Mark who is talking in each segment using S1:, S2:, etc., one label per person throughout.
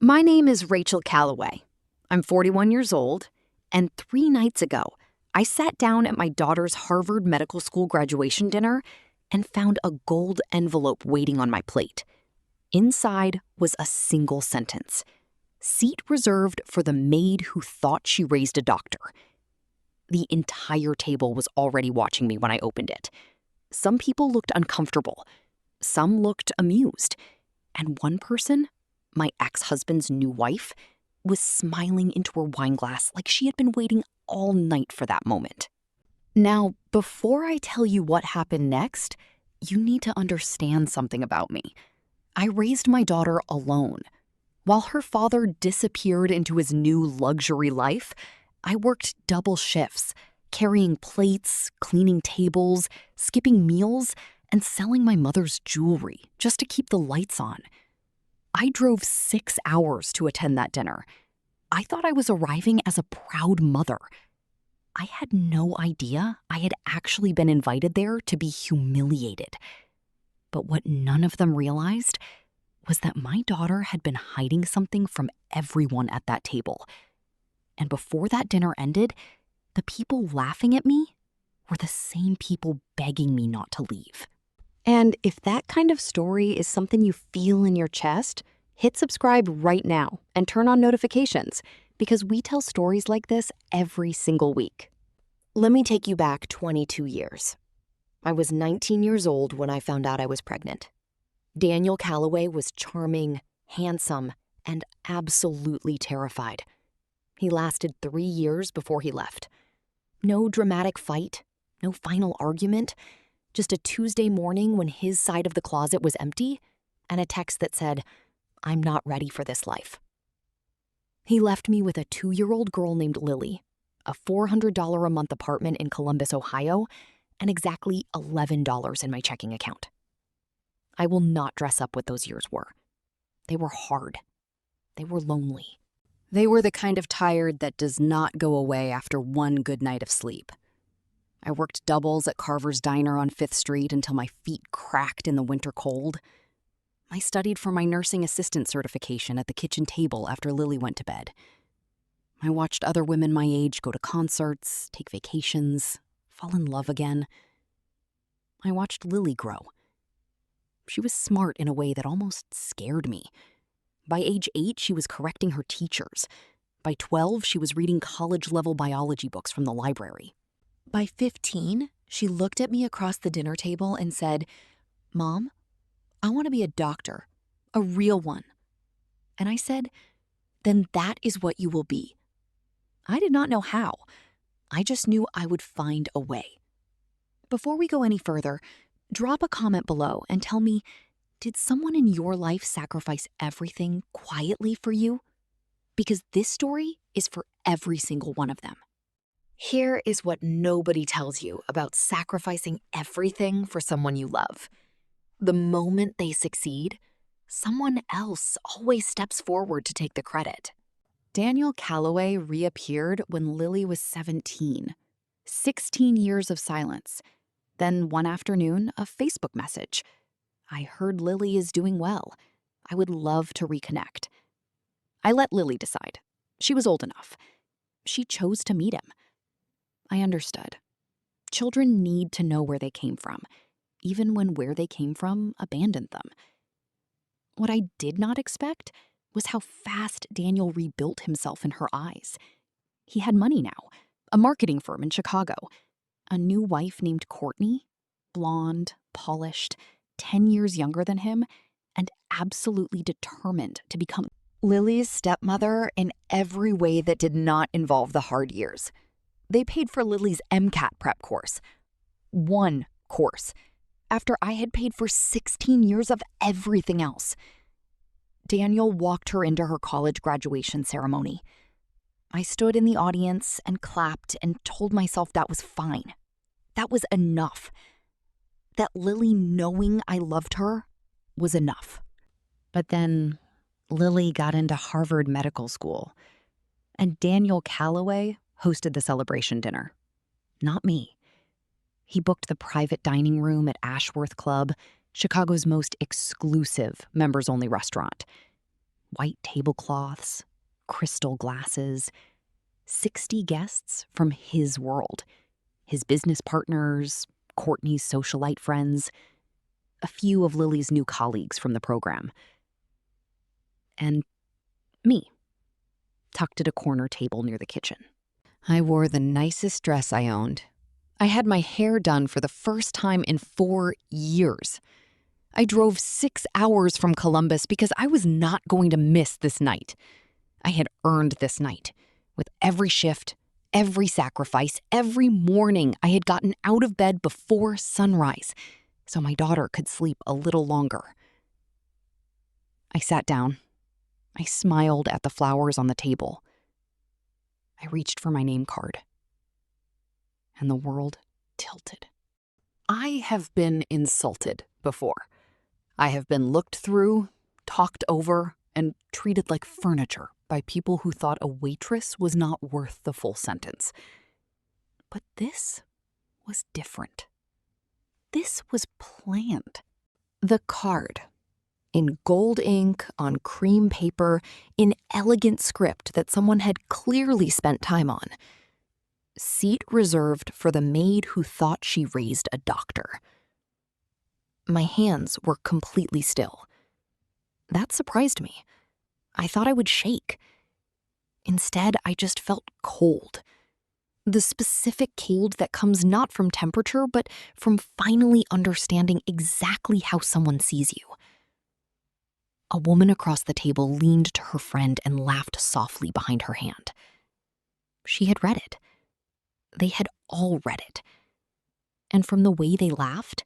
S1: My name is Rachel Calloway. I'm 41 years old, and 3 nights ago, I sat down at my daughter's Harvard Medical School graduation dinner and found a gold envelope waiting on my plate. Inside was a single sentence: "Seat reserved for the maid who thought she raised a doctor." The entire table was already watching me when I opened it. Some people looked uncomfortable. Some looked amused. And one person, my ex-husband's new wife, was smiling into her wine glass like she had been waiting all night for that moment. Now, before I tell you what happened next, you need to understand something about me. I raised my daughter alone. While her father disappeared into his new luxury life, I worked double shifts, carrying plates, cleaning tables, skipping meals, and selling my mother's jewelry just to keep the lights on. I drove 6 hours to attend that dinner. I thought I was arriving as a proud mother. I had no idea I had actually been invited there to be humiliated. But what none of them realized was that my daughter had been hiding something from everyone at that table. And before that dinner ended, the people laughing at me were the same people begging me not to leave. And if that kind of story is something you feel in your chest, hit subscribe right now and turn on notifications, because we tell stories like this every single week. Let me take you back 22 years. I was 19 years old when I found out I was pregnant. Daniel Calloway was charming, handsome, and absolutely terrified. He lasted 3 years before he left. No dramatic fight, no final argument, just a Tuesday morning when his side of the closet was empty and a text that said, "I'm not ready for this life." He left me with a 2-year-old girl named Lily, a $400 a month apartment in Columbus, Ohio, and exactly $11 in my checking account. I will not dress up what those years were. They were hard. They were lonely. They were the kind of tired that does not go away after one good night of sleep. I worked doubles at Carver's Diner on 5th Street until my feet cracked in the winter cold. I studied for my nursing assistant certification at the kitchen table after Lily went to bed. I watched other women my age go to concerts, take vacations, fall in love again. I watched Lily grow. She was smart in a way that almost scared me. By age 8, she was correcting her teachers. By 12, she was reading college-level biology books from the library. By 15, she looked at me across the dinner table and said, "Mom, I want to be a doctor, a real one." And I said, "Then that is what you will be." I did not know how. I just knew I would find a way. Before we go any further, drop a comment below and tell me, did someone in your life sacrifice everything quietly for you? Because this story is for every single one of them. Here is what nobody tells you about sacrificing everything for someone you love. The moment they succeed, someone else always steps forward to take the credit. Daniel Calloway reappeared when Lily was 17. 16 years of silence. Then one afternoon, a Facebook message. "I heard Lily is doing well. I would love to reconnect." I let Lily decide. She was old enough. She chose to meet him. I understood. Children need to know where they came from, even when where they came from abandoned them. What I did not expect was how fast Daniel rebuilt himself in her eyes. He had money now, a marketing firm in Chicago, a new wife named Courtney, blonde, polished, 10 years younger than him, and absolutely determined to become Lily's stepmother in every way that did not involve the hard years. They paid for Lily's MCAT prep course. One course, after I had paid for 16 years of everything else. Daniel walked her into her college graduation ceremony. I stood in the audience and clapped and told myself that was fine. That was enough. That Lily knowing I loved her was enough. But then Lily got into Harvard Medical School, and Daniel Calloway hosted the celebration dinner. Not me. He booked the private dining room at Ashworth Club, Chicago's most exclusive members-only restaurant. white tablecloths, crystal glasses, 60 guests from his world, his business partners, Courtney's socialite friends, a few of Lily's new colleagues from the program, and me, tucked at a corner table near the kitchen. I wore the nicest dress I owned. I had my hair done for the first time in 4 years. I drove 6 hours from Columbus because I was not going to miss this night. I had earned this night. With every shift, every sacrifice, every morning, I had gotten out of bed before sunrise so my daughter could sleep a little longer. I sat down. I smiled at the flowers on the table. I reached for my name card. And the world tilted. I have been insulted before. I have been looked through, talked over, and treated like furniture by people who thought a waitress was not worth the full sentence. But this was different. This was planned. The card, in gold ink, on cream paper, in elegant script that someone had clearly spent time on. Seat reserved for the maid who thought she raised a doctor. My hands were completely still. That surprised me. I thought I would shake. Instead, I just felt cold. The specific cold that comes not from temperature, but from finally understanding exactly how someone sees you. A woman across the table leaned to her friend and laughed softly behind her hand. She had read it. They had all read it. And from the way they laughed,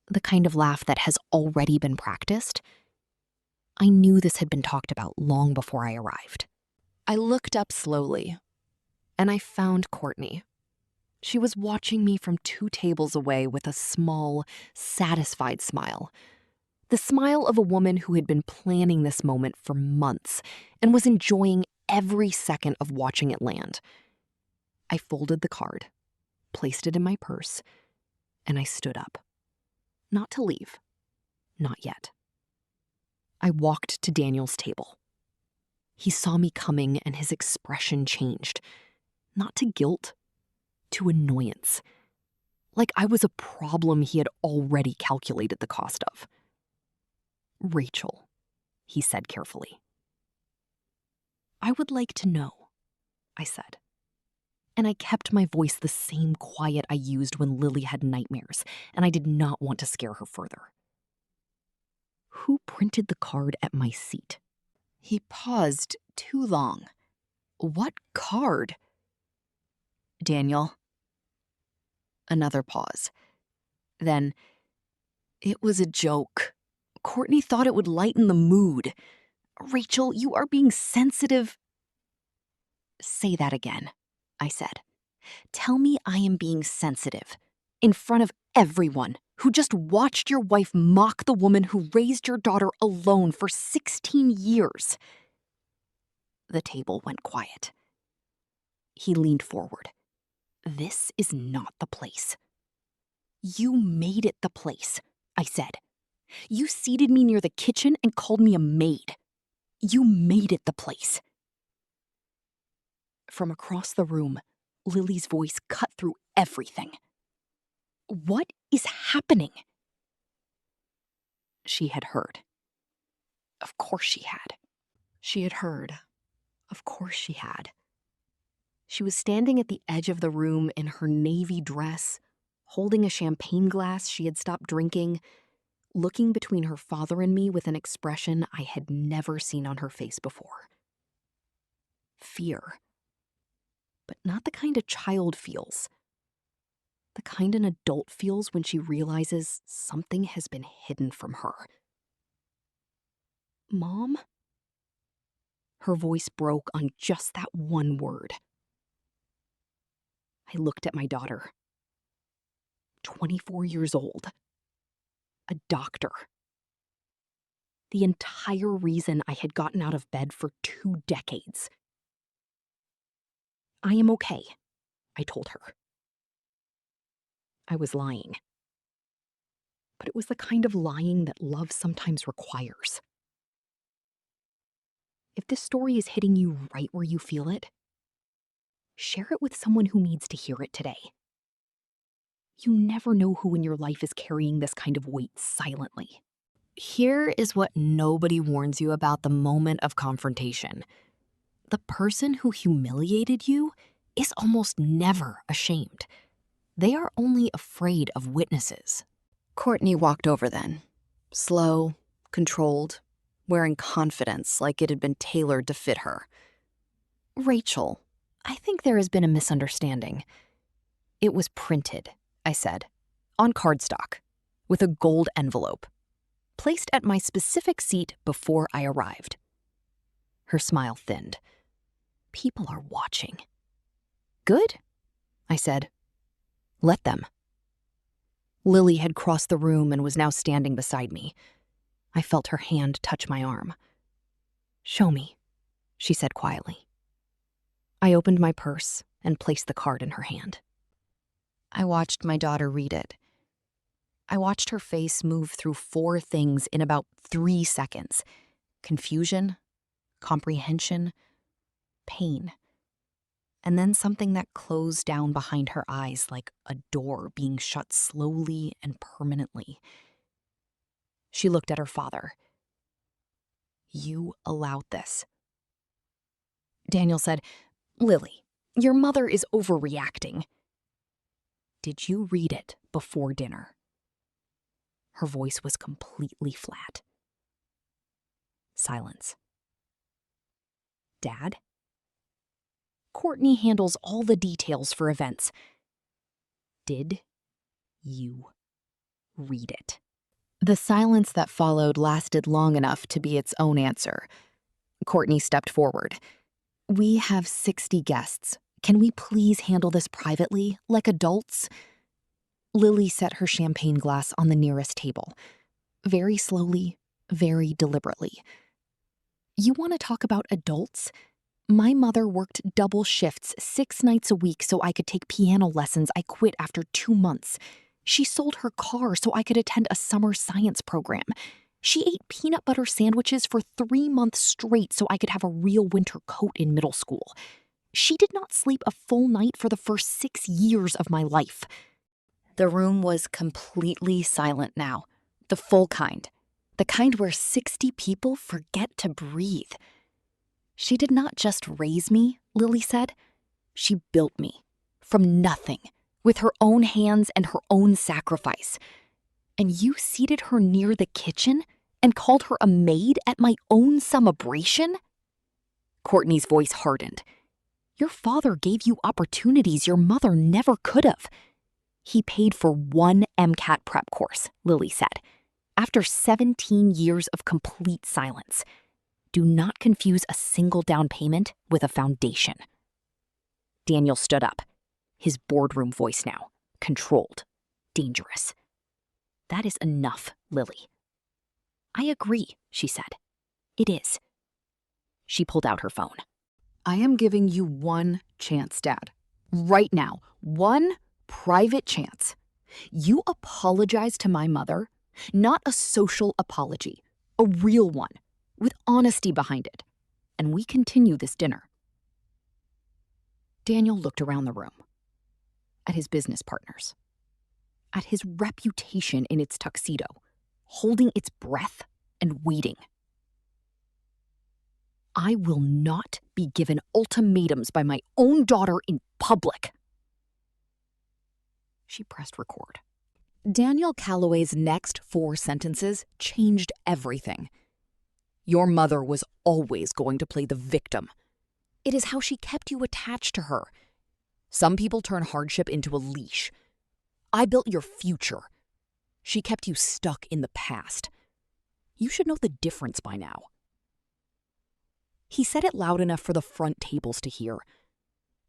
S1: the kind of laugh that has already been practiced, I knew this had been talked about long before I arrived. I looked up slowly, and I found Courtney. She was watching me from 2 tables away with a small, satisfied smile. The smile of a woman who had been planning this moment for months and was enjoying every second of watching it land. I folded the card, placed it in my purse, and I stood up. Not to leave. Not yet. I walked to Daniel's table. He saw me coming and his expression changed. Not to guilt, to annoyance. Like I was a problem he had already calculated the cost of. "Rachel," he said carefully. "I would like to know," I said. And I kept my voice the same quiet I used when Lily had nightmares, and I did not want to scare her further. "Who printed the card at my seat?" He paused too long. "What card?" "Daniel." Another pause. Then, "It was a joke. Courtney thought it would lighten the mood. Rachel, you are being sensitive." "Say that again," I said. "Tell me I am being sensitive. In front of everyone who just watched your wife mock the woman who raised your daughter alone for 16 years. The table went quiet. He leaned forward. "This is not the place." "You made it the place," I said. "You seated me near the kitchen and called me a maid. You made it the place." From across the room, Lily's voice cut through everything. "What is happening?" She had heard. Of course she had. She had heard. Of course she had. She was standing at the edge of the room in her navy dress, holding a champagne glass she had stopped drinking, looking between her father and me with an expression I had never seen on her face before. Fear. But not the kind a child feels. The kind an adult feels when she realizes something has been hidden from her. "Mom?" Her voice broke on just that one word. I looked at my daughter. 24 years old. A doctor. The entire reason I had gotten out of bed for 2 decades. "I am okay," I told her. I was lying. But it was the kind of lying that love sometimes requires. If this story is hitting you right where you feel it, share it with someone who needs to hear it today. You never know who in your life is carrying this kind of weight silently. Here is what nobody warns you about the moment of confrontation. The person who humiliated you is almost never ashamed. They are only afraid of witnesses. Courtney walked over then, slow, controlled, wearing confidence like it had been tailored to fit her. Rachel, I think there has been a misunderstanding. It was printed, I said, on cardstock, with a gold envelope, placed at my specific seat before I arrived. Her smile thinned. People are watching. Good, I said. Let them. Lily had crossed the room and was now standing beside me. I felt her hand touch my arm. Show me, she said quietly. I opened my purse and placed the card in her hand. I watched my daughter read it. I watched her face move through 4 things in about 3 seconds. Confusion, comprehension, pain. And then something that closed down behind her eyes like a door being shut slowly and permanently. She looked at her father. You allowed this. Daniel said, Lily, your mother is overreacting. Did you read it before dinner? Her voice was completely flat. Silence. Dad? Courtney handles all the details for events. Did you read it? The silence that followed lasted long enough to be its own answer. Courtney stepped forward. We have 60 guests. Can we please handle this privately, like adults? Lily set her champagne glass on the nearest table. Very slowly, very deliberately. You want to talk about adults? My mother worked double shifts 6 nights a week so I could take piano lessons I quit after 2 months. She sold her car so I could attend a summer science program. She ate peanut butter sandwiches for 3 months straight so I could have a real winter coat in middle school. She did not sleep a full night for the first 6 years of my life. The room was completely silent now. The full kind. The kind where 60 people forget to breathe. She did not just raise me, Lily said. She built me. From nothing. With her own hands and her own sacrifice. And you seated her near the kitchen and called her a maid at my own celebration? Courtney's voice hardened. Your father gave you opportunities your mother never could have. He paid for 1 MCAT prep course, Lily said, after 17 years of complete silence. Do not confuse a single down payment with a foundation. Daniel stood up, his boardroom voice now, controlled, dangerous. That is enough, Lily. I agree, she said. It is. She pulled out her phone. I am giving you 1 chance, Dad. Right now, 1 private chance. You apologize to my mother, not a social apology, a real one, with honesty behind it, and we continue this dinner. Daniel looked around the room, at his business partners, at his reputation in its tuxedo, holding its breath and waiting. I will not be given ultimatums by my own daughter in public. She pressed record. Daniel Calloway's next 4 sentences changed everything. Your mother was always going to play the victim. It is how she kept you attached to her. Some people turn hardship into a leash. I built your future. She kept you stuck in the past. You should know the difference by now. He said it loud enough for the front tables to hear.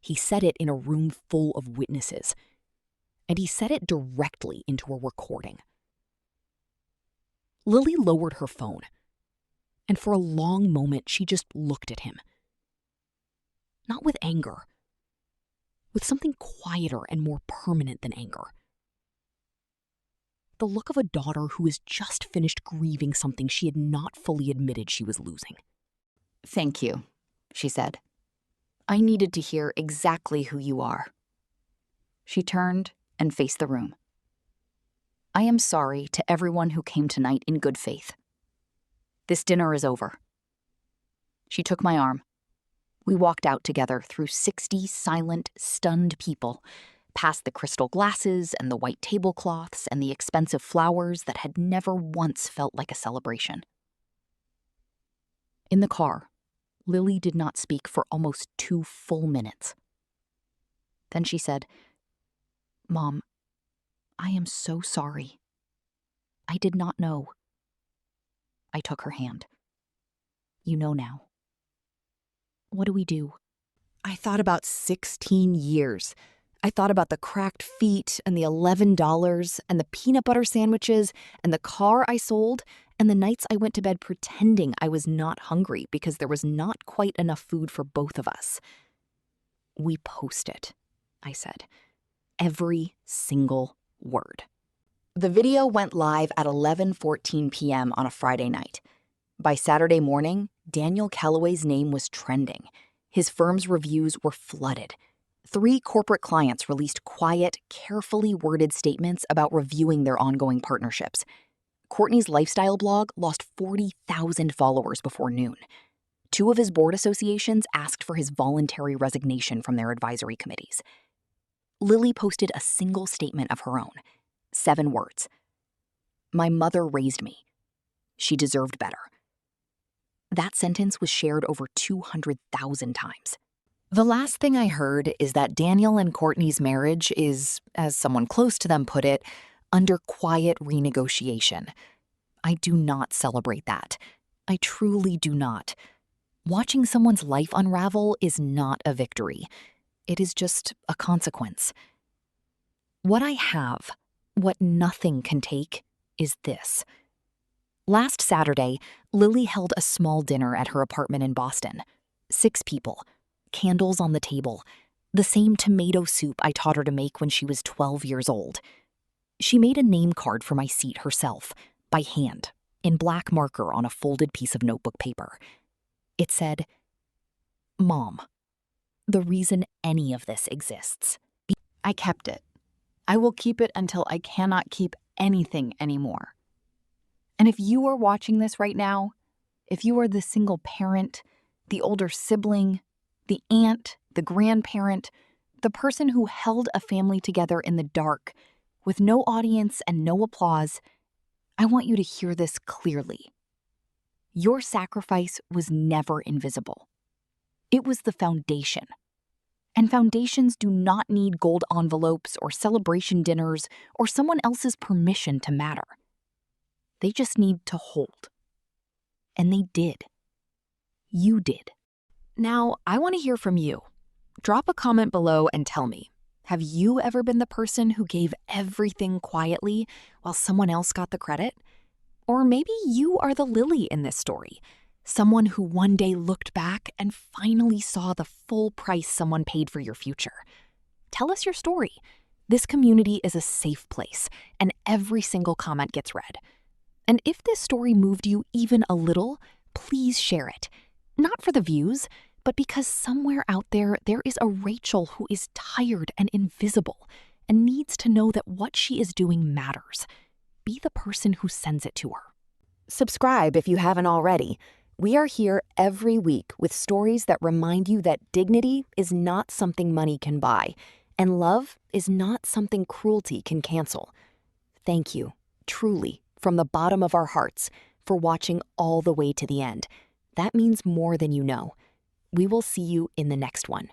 S1: He said it in a room full of witnesses. And he said it directly into a recording. Lily lowered her phone. And for a long moment, she just looked at him. Not with anger. With something quieter and more permanent than anger. The look of a daughter who has just finished grieving something she had not fully admitted she was losing. "Thank you," she said. "I needed to hear exactly who you are." She turned and faced the room. "I am sorry to everyone who came tonight in good faith. This dinner is over." She took my arm. We walked out together through 60 silent, stunned people, past the crystal glasses and the white tablecloths and the expensive flowers that had never once felt like a celebration. In the car, Lily did not speak for almost 2 full minutes. Then she said, "Mom, I am so sorry. I did not know." I took her hand. "You know now. What do we do?" I thought about 16 years. I thought about the cracked feet and the $11 and the peanut butter sandwiches and the car I sold and the nights I went to bed pretending I was not hungry because there was not quite enough food for both of us. "We post it," I said. Every single word. The video went live at 11:14 p.m. on a Friday night. By Saturday morning, Daniel Calloway's name was trending. His firm's reviews were flooded. 3 corporate clients released quiet, carefully worded statements about reviewing their ongoing partnerships. Courtney's lifestyle blog lost 40,000 followers before noon. 2 of his board associations asked for his voluntary resignation from their advisory committees. Lily posted a single statement of her own. 7 words. "My mother raised me. She deserved better." That sentence was shared over 200,000 times. The last thing I heard is that Daniel and Courtney's marriage is, as someone close to them put it, under quiet renegotiation. I do not celebrate that. I truly do not. Watching someone's life unravel is not a victory. It is just a consequence. What I have, what nothing can take, is this. Last Saturday, Lily held a small dinner at her apartment in Boston. 6 people, candles on the table, the same tomato soup I taught her to make when she was 12 years old. She made a name card for my seat herself, by hand, in black marker on a folded piece of notebook paper. It said, "Mom, the reason any of this exists." I kept it. I will keep it until I cannot keep anything anymore. And if you are watching this right now, if you are the single parent, the older sibling, the aunt, the grandparent, the person who held a family together in the dark, with no audience and no applause, I want you to hear this clearly. Your sacrifice was never invisible. It was the foundation. And foundations do not need gold envelopes or celebration dinners or someone else's permission to matter. They just need to hold. And they did. You did. Now, I want to hear from you. Drop a comment below and tell me, have you ever been the person who gave everything quietly while someone else got the credit? Or maybe you are the Lily in this story, someone who one day looked back and finally saw the full price someone paid for your future. Tell us your story. This community is a safe place, and every single comment gets read. And if this story moved you even a little, please share it. Not for the views, but because somewhere out there is a Rachel who is tired and invisible and needs to know that what she is doing matters. Be the person who sends it to her. Subscribe if you haven't already. We are here every week with stories that remind you that dignity is not something money can buy, and love is not something cruelty can cancel. Thank you, truly, from the bottom of our hearts, for watching all the way to the end. That means more than you know. We will see you in the next one.